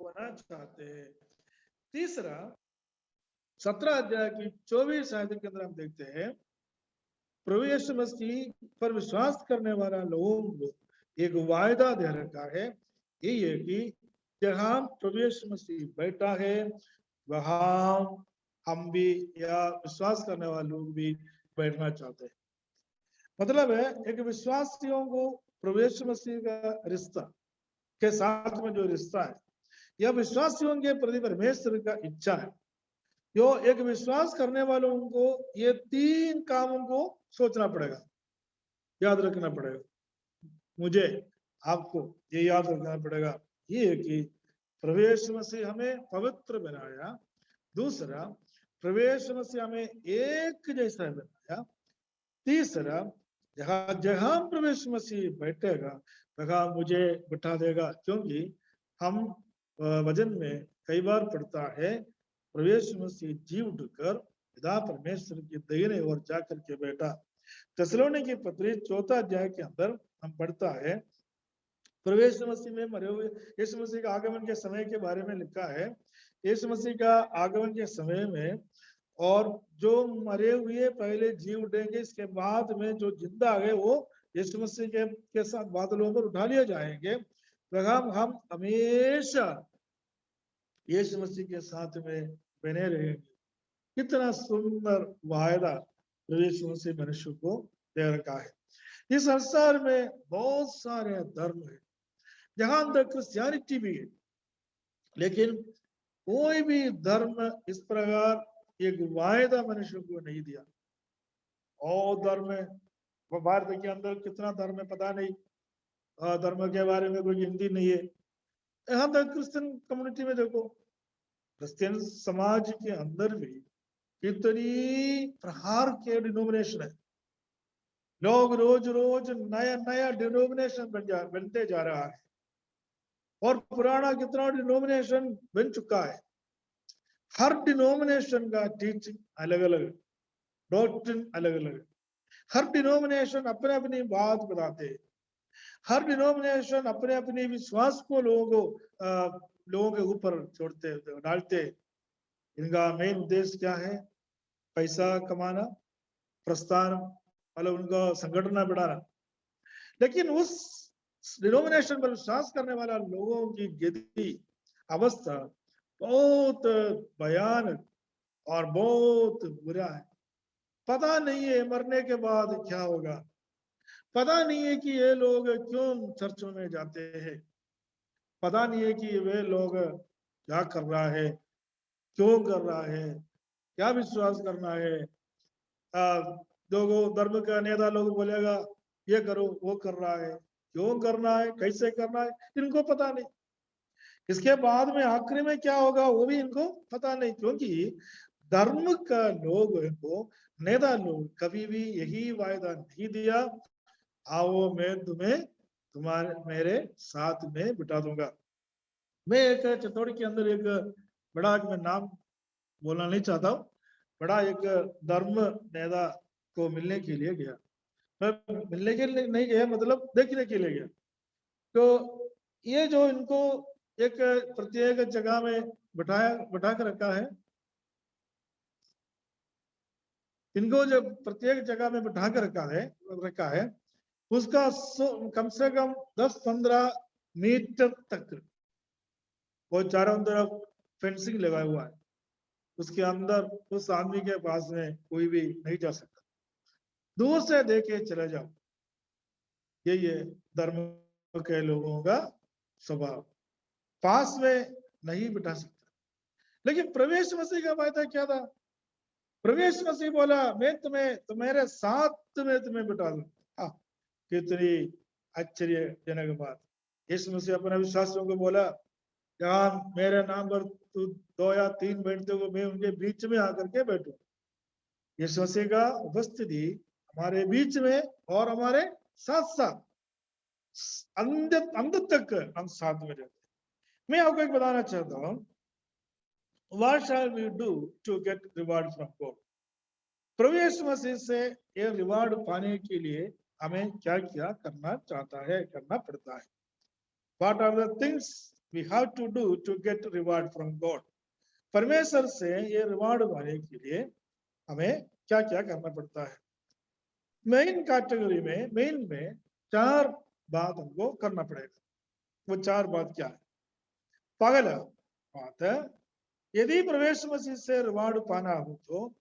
Speaker 1: होना चाहते हैं। तीसरा 17 अध्याय की 24 आयत के अंदर हम देखते हैं प्रभु यीशु मसीह पर विश्वास करने वाला लोगों को एक वायदा दे रखा है, यही है कि जहां प्रभु यीशु मसीह बैठा है वहां हम भी या विश्वास करने वाले लोग भी बैठना चाहते हैं। मतलब है एक विश्वासियों को प्रभु यीशु मसीह का रिश्ता के साथ में जो रिश्ता है यह विश्वासियों के प्रति परमेश्वर का इच्छा है। जो एक विश्वास करने वालों को ये 3 कामों को सोचना पड़ेगा, याद रखना पड़ेगा। मुझे आपको ये याद रखना पड़ेगा, ये है कि प्रभु यीशु मसीह हमें पवित्र बनाया। दूसरा, प्रभु यीशु मसीह हमें एक जैसा बनाया। तीसरा, जहां जहां प्रभु यीशु मसीह बैठेगा वहां मुझे बिठा देगा, क्योंकि हम वचन में कई बार पढ़ता है प्रभु यीशु मसीह जी उठकर पिता परमेश्वर की दाहिने ओर जाकर के बैठा। थिस्सलुनीकी की पत्री 4 अध्याय के अंदर हम पढ़ता है प्रभु यीशु मसीह में मरे हुए यीशु मसीह का आगमन के समय के बारे में लिखा है। यीशु मसीह का आगमन के समय में और जो मरे हुए पहले जी उठेंगे, इसके बाद में जो जिंदा है वो यीशु मसीह के साथ बादलों पर उठा लिए जाएंगे। हम हमेशा यीशु मसीह के साथ में बने रहेंगे। कितना सुंदर वायदा यीशु मसीह मनुष्य को दे रखा है। इस संसार में बहुत सारे धर्म है, जहां अंदर क्रिश्चियनिटी भी है, लेकिन कोई भी धर्म इस प्रकार एक वायदा मनुष्य को नहीं दिया। और धर्म है, भारत के अंदर कितना धर्म है पता नहीं, धर्म के बारे में कोई गिनती नहीं है। यहाँ तक क्रिश्चियन कम्युनिटी में देखो, क्रिश्चियन समाज के अंदर भी कितनी प्रकार के डिनोमिनेशन है। लोग रोज रोज नया नया डिनोमिनेशन बनते जा रहा है, और पुराना कितना डिनोमिनेशन बन चुका है। हर डिनोमिनेशन का टीचिंग अलग अलग, डॉक्ट्रिन अलग अलग, हर डिनोमिनेशन अपने अपनी बात बताते हैं, हर डिनोमिनेशन अपने अपने विश्वास को लोगों के ऊपर छोड़ते डालते। इनका मेन उद्देश्य क्या है? पैसा कमाना, प्रस्थान, मतलब उनका संगठन बढ़ाना। लेकिन उस डिनोमिनेशन पर विश्वास करने वाला लोगों की गति अवस्था बहुत भयानक और बहुत बुरा है। पता नहीं है मरने के बाद क्या होगा, पता नहीं है कि ये लोग क्यों चर्चों में जाते हैं, पता नहीं है कि वे लोग क्या कर रहा है, क्यों कर रहा है, क्या विश्वास करना है। लोगों धर्म का नेता लोग बोलेगा ये करो, वो कर रहा है, क्यों करना है, कैसे करना है, इनको पता नहीं। इसके बाद में आखिरी में क्या होगा वो भी इनको पता नहीं, क्योंकि धर्म का लोग इनको नेता लोग कभी भी यही वायदा नहीं दिया, आओ मैं तुम्हें तुम्हारे मेरे साथ में बिठा दूंगा। मैं एक चित्तौड़ के अंदर एक बड़ा, मैं नाम बोलना नहीं चाहता हूँ, बड़ा एक धर्म नेता को मिलने के लिए गया। मैं मिलने के लिए नहीं गया, मतलब देखने के लिए गया। तो ये जो इनको एक प्रत्येक जगह में बिठा कर रखा है, इनको जो प्रत्येक जगह में बिठा कर रखा है उसका कम से कम 10-15 मीटर तक वो चारों तरफ फेंसिंग लगा हुआ है। उसके अंदर उस आदमी के पास में कोई भी नहीं जा सकता, दूर से देखे चले जाओ। यही है धर्म के लोगों का स्वभाव, पास में नहीं बिठा सकता। लेकिन प्रवेश मसीह का वायदा क्या था? प्रवेश मसीह बोला मैं तुम्हारे साथ में तुम्हें बिठा दूं। कितनी आश्चर्यजनक बात। यीशु मसीह अपने विश्वासियों को बोला, जहां मेरे नाम पर तू 2 या 3 बैठते हो मैं उनके बीच में आकर के बैठू। यीशु मसीह का उपस्थिति हमारे बीच में और हमारे साथ साथ अंत तक हम साथ में रहते। मैं आपको एक बताना चाहता हूँ, What shall we do to get reward from God? प्रभु यीशु मसीह से ये रिवार्ड पाने के लिए हमें क्या क्या करना चाहता है, करना पड़ता है। What are the things we have to do to get reward from God. परमेश्वर से ये रिवार्ड पाने के लिए हमें क्या क्या करना पड़ता है? मेन कैटेगरी में मेन में 4 बात हमको करना पड़ेगा। वो 4 बात क्या है? पहला बात है, यदि प्रवेश मसीह से रिवार्ड पाना हो तो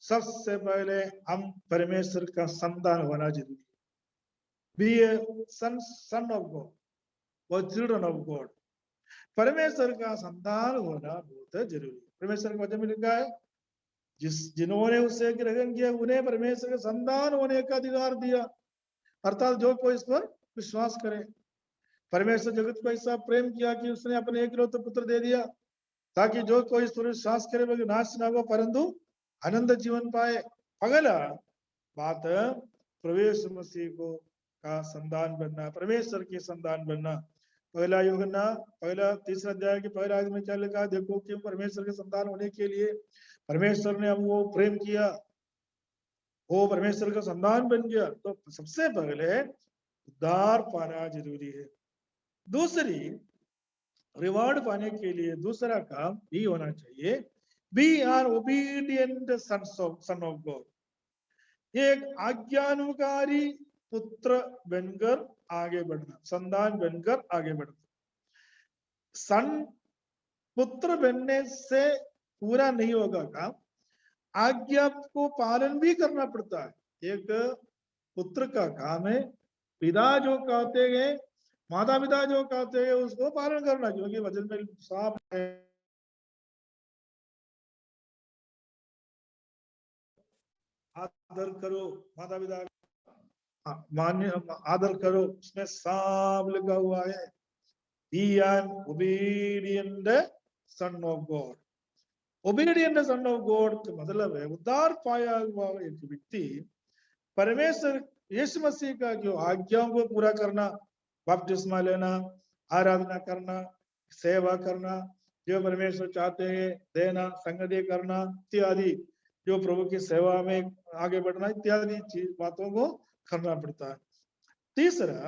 Speaker 1: सबसे पहले हम परमेश्वर का संतान होना जरूरी है। Be a son of God और चिल्ड्रन ऑफ गॉड। परमेश्वर का संतान होना बहुत जरूरी है। परमेश्वर के वचन में लिखा है, जिन्होंने उससे ग्रहण किया उन्हें परमेश्वर के संतान होने का अधिकार दिया, अर्थात जो कोई इस पर विश्वास करे। परमेश्वर जगत को ऐसा प्रेम किया कि उसने अपने एकलौते पुत्र दे दिया, ताकि जो कोई इस पर विश्वास करे वह नाश ना हो परंतु आनंद जीवन पाए। अगला बात प्रवेश मसीह को का संतान बनना, परमेश्वर के संतान बनना। पहला यूहन्ना पहला 3 अध्याय के पहला आयत में क्या लिखा है? देखो कि परमेश्वर के संतान होने के लिए परमेश्वर ने हमको प्रेम किया, वो परमेश्वर का संतान बन गया। तो सबसे पहले उद्धार पाना जरूरी है। दूसरी, रिवार्ड पाने के लिए दूसरा काम भी होना चाहिए, be are obedient son of God. एक आज्ञानुकारी पुत्र बनकर आगे बढ़ना, संतान बनकर आगे बढ़ना। सन पुत्र बनने से पूरा नहीं होगा काम, आज्ञा को पालन भी करना पड़ता है। एक पुत्र का काम है पिता जो कहते हैं, माता पिता जो कहते हैं उसको पालन करना, क्योंकि वचन में साफ है, आदर करो माता पिता, मान्य आदर करो, उसमें साफ लिखा हुआ है, he an obedient son of God। Obedient son of God का मतलब है उद्धार पाया हुआ एक व्यक्ति परमेश्वर यीशु मसीह का जो आज्ञाओं को पूरा करना, बपतिस्मा लेना, आराधना करना, सेवा करना, जो परमेश्वर चाहते हैं देना, संगति करना इत्यादि, जो प्रभु की सेवा में आगे बढ़ना इत्यादि बातों को करना पड़ता है। तीसरा,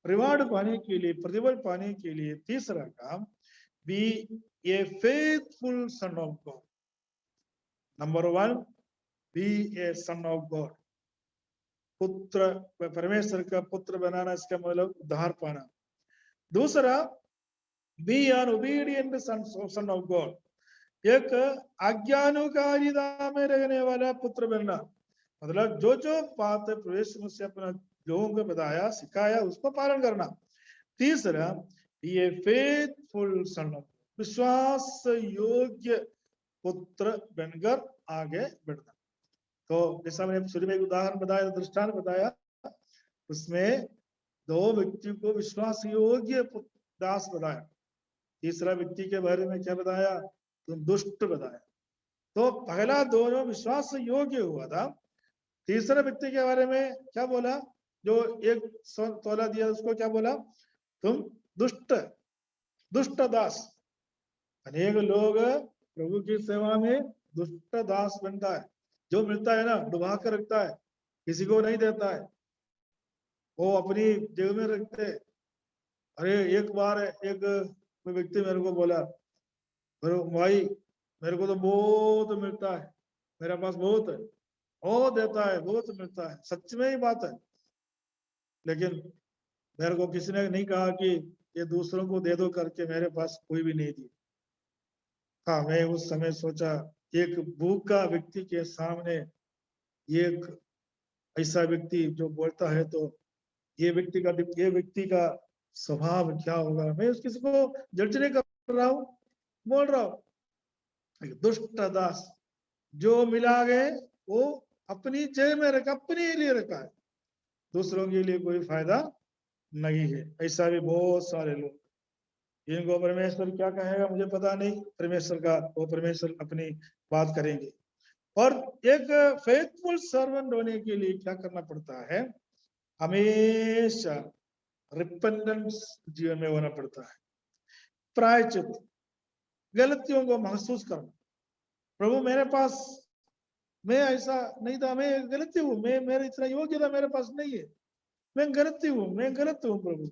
Speaker 1: रिवार्ड पाने के लिए, प्रतिफल पाने के लिए तीसरा काम, be a faithful son of God. Number 1, be a son of God. पुत्र, परमेश्वर का पुत्र बनाना, इसका मतलब उद्धार पाना। दूसरा, be an obedient son of God, एक आज्ञानुकारिता में रहने वाला पुत्र बनना, मतलब जो बात प्रवेश से अपना लोगों को बताया सिखाया उसको पालन करना। तीसरा, ये फेथफुल सन ऑफ, विश्वास योग्य पुत्र बनकर आगे बढ़ना। तो जैसा मैंने शुरू में एक उदाहरण बताया, दृष्टांत बताया, उसमें 2 व्यक्ति को विश्वास योग्य दास बताया, तीसरा व्यक्ति के बारे में क्या बताया? तो दुष्ट बताया। तो पहला दोनों विश्वास योग्य हुआ था, तीसरा व्यक्ति के बारे में क्या बोला? जो 1 तोला दिया उसको क्या बोला? तुम दुष्ट दास। अनेक लोग प्रभु की सेवा में दुष्ट दास बनता है, जो मिलता है ना डुबा कर रखता है, किसी को नहीं देता है, वो अपनी जेब में रखते। अरे एक बार एक व्यक्ति मेरे को बोला, भाई मेरे को तो बहुत मिलता है, मेरे पास बहुत है, वो देता है, बहुत मिलता है, सच में ही बात है। लेकिन मेरे को किसी ने नहीं कहा कि ये दूसरों को दे दो करके, मेरे पास कोई भी नहीं दी। हाँ, मैं उस समय सोचा, एक भूखा व्यक्ति के सामने एक ऐसा व्यक्ति जो बोलता है, तो ये व्यक्ति का स्वभाव क्या होगा। मैं उस किसी को जज नहीं कर रहा हूँ, बोल रहा हूँ दुष्ट दास, जो मिला गए वो अपनी जेब में रखा, अपने लिए रखा है, दूसरों के लिए कोई फायदा नहीं है। ऐसा भी बहुत सारे लोग, इनको परमेश्वर क्या कहेगा मुझे पता नहीं, परमेश्वर का वो परमेश्वर अपनी बात करेंगे। और एक फेथफुल सर्वेंट होने के लिए क्या करना पड़ता है? हमेशा रिपेंडेंस जीवन में होना पड़ता है, प्रायश्चित, गलतियों को महसूस करना। प्रभु मेरे पास, मैं ऐसा नहीं था, मैं गलती हूँ, मैं मेरे इतना योग्यता मेरे पास नहीं है, मैं गलत हूँ प्रभु,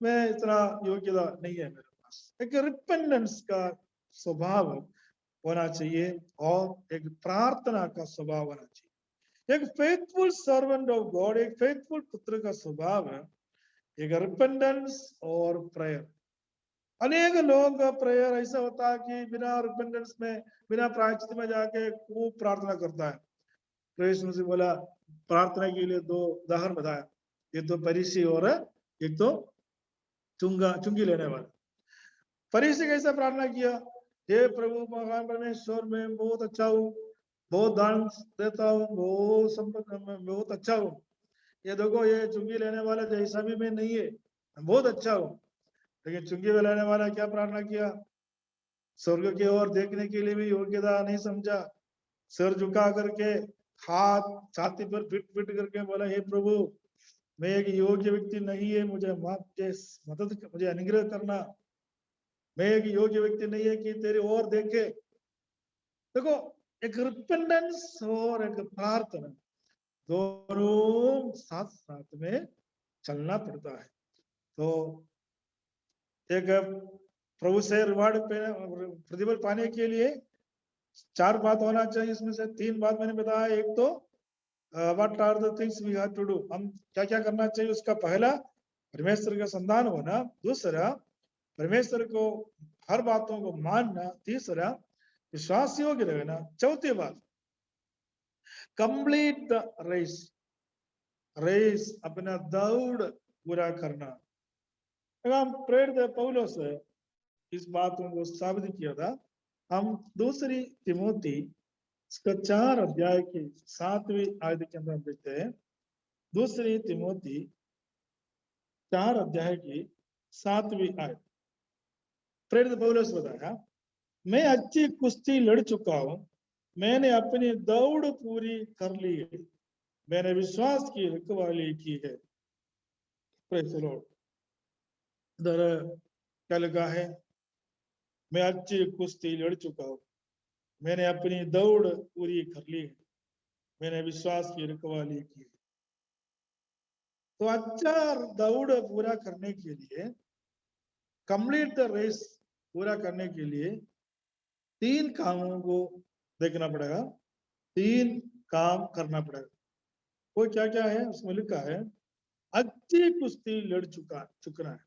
Speaker 1: मैं इतना योग्यता नहीं है मेरे पास। एक रिपेंडेंस का स्वभाव होना चाहिए और एक प्रार्थना का स्वभाव होना चाहिए। एक फेथफुल सर्वेंट ऑफ गॉड, एक फेथफुल पुत्र का स्वभाव है एक रिपेंडेंस और प्रेयर। अनेक लोगों का प्रेयर ऐसा होता है कि बिना रिपेंडेंस में, बिना प्रायश्चित में जाके खूब प्रार्थना करता है। तो यीशु मसीह बोला प्रार्थना के लिए दो उदाहरण बताया, एक तो फरीसी और एक तो चुंगी लेने वाला। फरीसी कैसा प्रार्थना किया, हे प्रभु महान परमेश्वर, मैं बहुत अच्छा हूँ, बहुत दान देता हूँ, बहुत संपत्ति में बहुत अच्छा हूँ। ये देखो ये चुंगी लेने वाला जैसा भी मैं नहीं है, बहुत अच्छा हूँ। लेकिन चुंगी लेने वाला क्या प्रार्थना किया, स्वर्ग की ओर देखने के लिए भी योग्यता नहीं समझा, सर झुका करके हाथ छाती पर फिट फिट करके बोला, हे प्रभु मैं एक योग्य व्यक्ति नहीं है, मुझे मदद मुझे अनुग्रह करना, मैं एक योग्य व्यक्ति नहीं है कि तेरी ओर देखे। देखो एक रिपेंडेंस और एक प्रार्थना दोनों साथ साथ में चलना पड़ता है। तो एक प्रभु से रिवार्ड प्रतिफल पाने के लिए चार बात होना चाहिए, इसमें से तीन बात मैंने बताया। एक तो what are the things we have to do, हम क्या क्या करना चाहिए, उसका पहला परमेश्वर का संतान होना, दूसरा परमेश्वर को हर बातों को मानना, तीसरा विश्वास योग्य रहना, चौथी बात कंप्लीट द रेस, रेस अपना दौड़ पूरा करना। हम प्रेरित पौलुस इस बातों को साबित किया था। हम दूसरी तिमोथी इसका 4 अध्याय की 7वीं आयत के अंदर देखते हैं। दूसरी तिमोथी 4 अध्याय की 7वीं आयत। प्रेरित पौलुस बताया, मैं अच्छी कुश्ती लड़ चुका हूं, मैंने अपनी दौड़ पूरी कर ली है, मैंने विश्वास की रखवाली की है। Praise the Lord. इधर क्या लगा है, मैं अच्छी कुश्ती लड़ चुका हूं, मैंने अपनी दौड़ पूरी कर ली है, मैंने विश्वास की रखवाली की है। तो अच्छा दौड़ पूरा करने के लिए, कंप्लीट द रेस पूरा करने के लिए 3 कामों को देखना पड़ेगा, 3 काम करना पड़ेगा। वो क्या क्या है उसमें लिखा है, अच्छी कुश्ती लड़ चुकना है।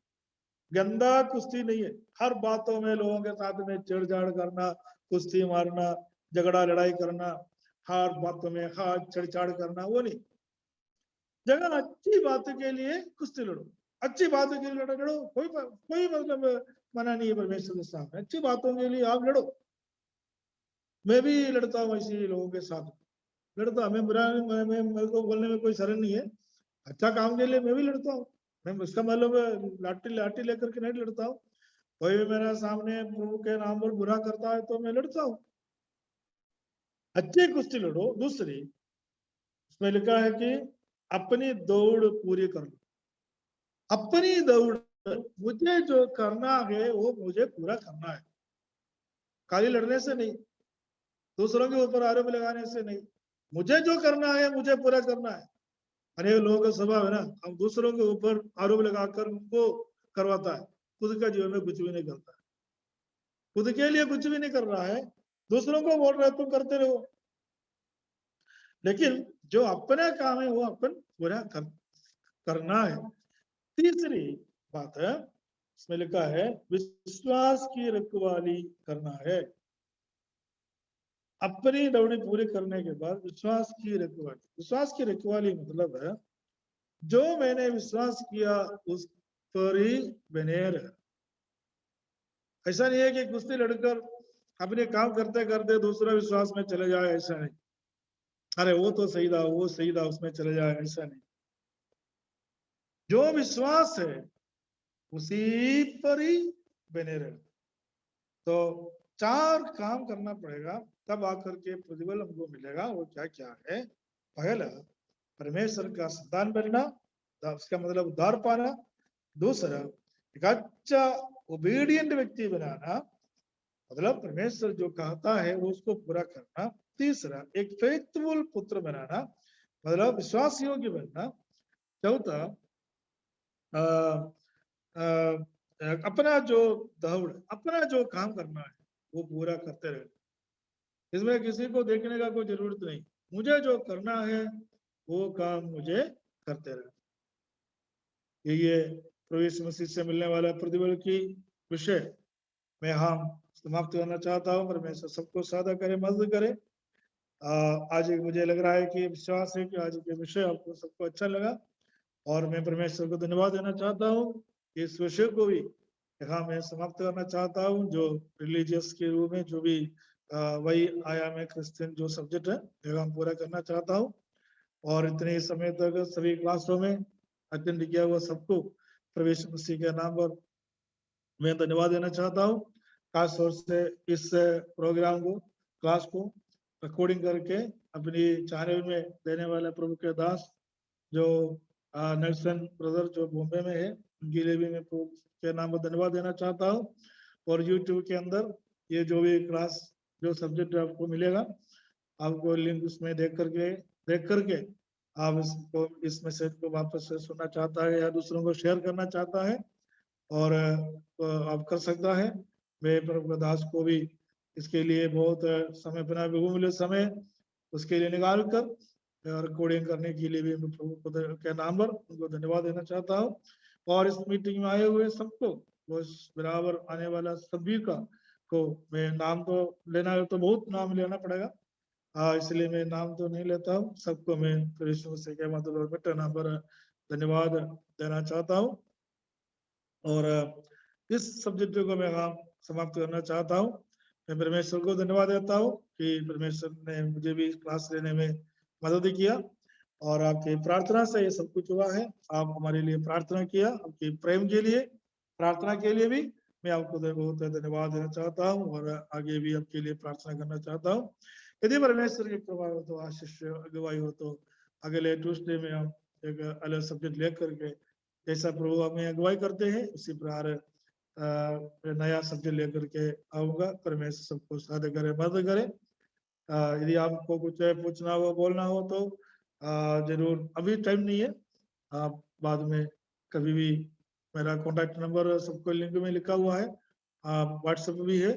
Speaker 1: गंदा कुश्ती नहीं है, हर बातों में लोगों के साथ में छेड़छाड़ करना, कुश्ती मारना, झगड़ा लड़ाई करना, हर बातों में हाथ छेड़छाड़ करना, वो नहीं। जगह अच्छी बातों के लिए कुश्ती लड़ो, अच्छी बातों के लिए लड़ो, कोई मतलब मना नहीं है परमेश्वर के सामने, अच्छी बातों के लिए आप लड़ो। मैं भी लड़ता हूँ ऐसे लोगों के साथ, लड़ता, मैं बुरा, मेरे को बोलने में कोई शर्म नहीं है, अच्छा काम के लिए मैं भी लड़ता हूँ। मैं उसका मतलब लाठी लाठी लेकर के नहीं लड़ता हूँ, कोई भी मेरा सामने प्रभु के नाम पर बुरा करता है तो मैं लड़ता हूँ। अच्छी कुश्ती लड़ो। दूसरी उसमें लिखा है कि अपनी दौड़ पूरी कर लो। अपनी दौड़, मुझे जो करना है वो मुझे पूरा करना है, खाली लड़ने से नहीं, दूसरों के ऊपर आरोप लगाने से नहीं, मुझे जो करना है मुझे पूरा करना है। अनेक लोगों का स्वभाव है ना, हम दूसरों के ऊपर आरोप लगाकर उनको करवाता है, खुद का जीवन में कुछ भी नहीं करता है, खुद के लिए कुछ भी नहीं कर रहा है, दूसरों को बोल रहा है तुम करते रहो। लेकिन जो अपना काम है वो अपन पूरा करना है। तीसरी बात है, इसमें लिखा है विश्वास की रखवाली करना है। अपनी दौड़ी पूरी करने के बाद विश्वास की रखवाली, विश्वास की रखवाली मतलब है जो मैंने विश्वास किया उस पर ही बने रहे। ऐसा नहीं है कि कुश्ती लड़कर अपने काम करते करते दूसरा विश्वास में चले जाए, ऐसा नहीं, अरे वो तो सही था, वो सही था, उसमें चले जाए, ऐसा नहीं। जो विश्वास है उसी पर ही बने रहे। तो 4 काम करना पड़ेगा, तब आकर के प्रतिफल हमको मिलेगा। वो क्या क्या है, पहला परमेश्वर का संतान बनना, उसका मतलब उद्धार पाना। दूसरा एक अच्छा ओबीडियंट व्यक्ति बनाना, मतलब परमेश्वर जो कहता है वो उसको पूरा करना। तीसरा एक फेथफुल पुत्र बनाना, मतलब विश्वास योग्य बनना। चौथा अपना जो दौड़, अपना जो काम करना है वो पूरा करते रहे। इसमें किसी को देखने का कोई जरूरत नहीं, मुझे जो करना है वो काम मुझे करते रहे। ये प्रभु यीशु मसीह से मिलने वाला प्रतिफल की विषय मैं हम समाप्त करना चाहता हूँ। परमेश्वर सबको सादा करे, मदद करे। आज मुझे लग रहा है कि विश्वास है कि आज के विषय आपको सबको अच्छा लगा, और मैं परमेश्वर को धन्यवाद देना चाहता हूँ। इस विषय को भी यहाँ मैं समाप्त करना चाहता हूँ, जो रिलीजियस के रूप में जो भी वही आया मैं क्रिश्चियन जो सब्जेक्ट है यहाँ पूरा करना चाहता हूँ। और इतने समय तक सभी क्लासों में अटेंड किया हुआ सबको प्रवेश मसीह के नाम पर मैं धन्यवाद देना चाहता हूँ। खास तौर से इस प्रोग्राम को, क्लास को रिकॉर्डिंग करके अपनी चैनल में देने वाले प्रभु के दास जो नेल्सन ब्रदर जो बॉम्बे में है, उनके लिए भी मैं प्रभु के नाम पर धन्यवाद देना चाहता हूँ। और यूट्यूब के अंदर ये जो भी क्लास जो सब्जेक्ट आपको मिलेगा, आपको लिंक उसमें देख करके आप इसको, इस मैसेज को वापस से सुनना चाहता है या दूसरों को शेयर करना चाहता है और आप कर सकता है। मैं प्रभु दास को भी इसके लिए बहुत समय अपना बहुमूल्य समय उसके लिए निकाल कर रिकॉर्डिंग करने के लिए भी मैं प्रभु के नाम पर उनको धन्यवाद देना चाहता हूँ। और इस मीटिंग में आए हुए सबको, वो बराबर आने वाला सभी का को मैं नाम तो लेना है तो बहुत नाम लेना पड़ेगा, इसलिए मैं नाम तो नहीं लेता हूँ। सबको मैं यीशु मसीह के मतलब बेटे नाम पर धन्यवाद देना चाहता हूँ। और इस सब्जेक्ट को मैं यहाँ समाप्त करना चाहता हूँ। मैं परमेश्वर को धन्यवाद देता हूँ कि परमेश्वर ने मुझे भी क्लास लेने में मदद किया, और आपकी प्रार्थना से ये सब कुछ हुआ है। आप हमारे लिए प्रार्थना किया, आपके प्रेम के लिए, प्रार्थना के लिए भी मैं आपको बहुत धन्यवाद देना चाहता हूँ, और आगे भी आपके लिए प्रार्थना करना चाहता हूँ। यदि परमेश्वर की कृपा हो तो, आशीष अगुवाई हो तो अगले ट्यूसडे में हम एक अलग सब्जेक्ट लेकर के, जैसा प्रभु हमें अगुवाई करते हैं उसी प्रकार नया सब्जेक्ट लेकर के आऊंगा। परमेश्वर सबको साथ करे, मदद करे। यदि आपको कुछ पूछना हो, बोलना हो तो जरूर, अभी टाइम नहीं है, आप बाद में कभी भी। मेरा कॉन्टैक्ट नंबर सबको लिंक में लिखा हुआ है, व्हाट्सएप भी है,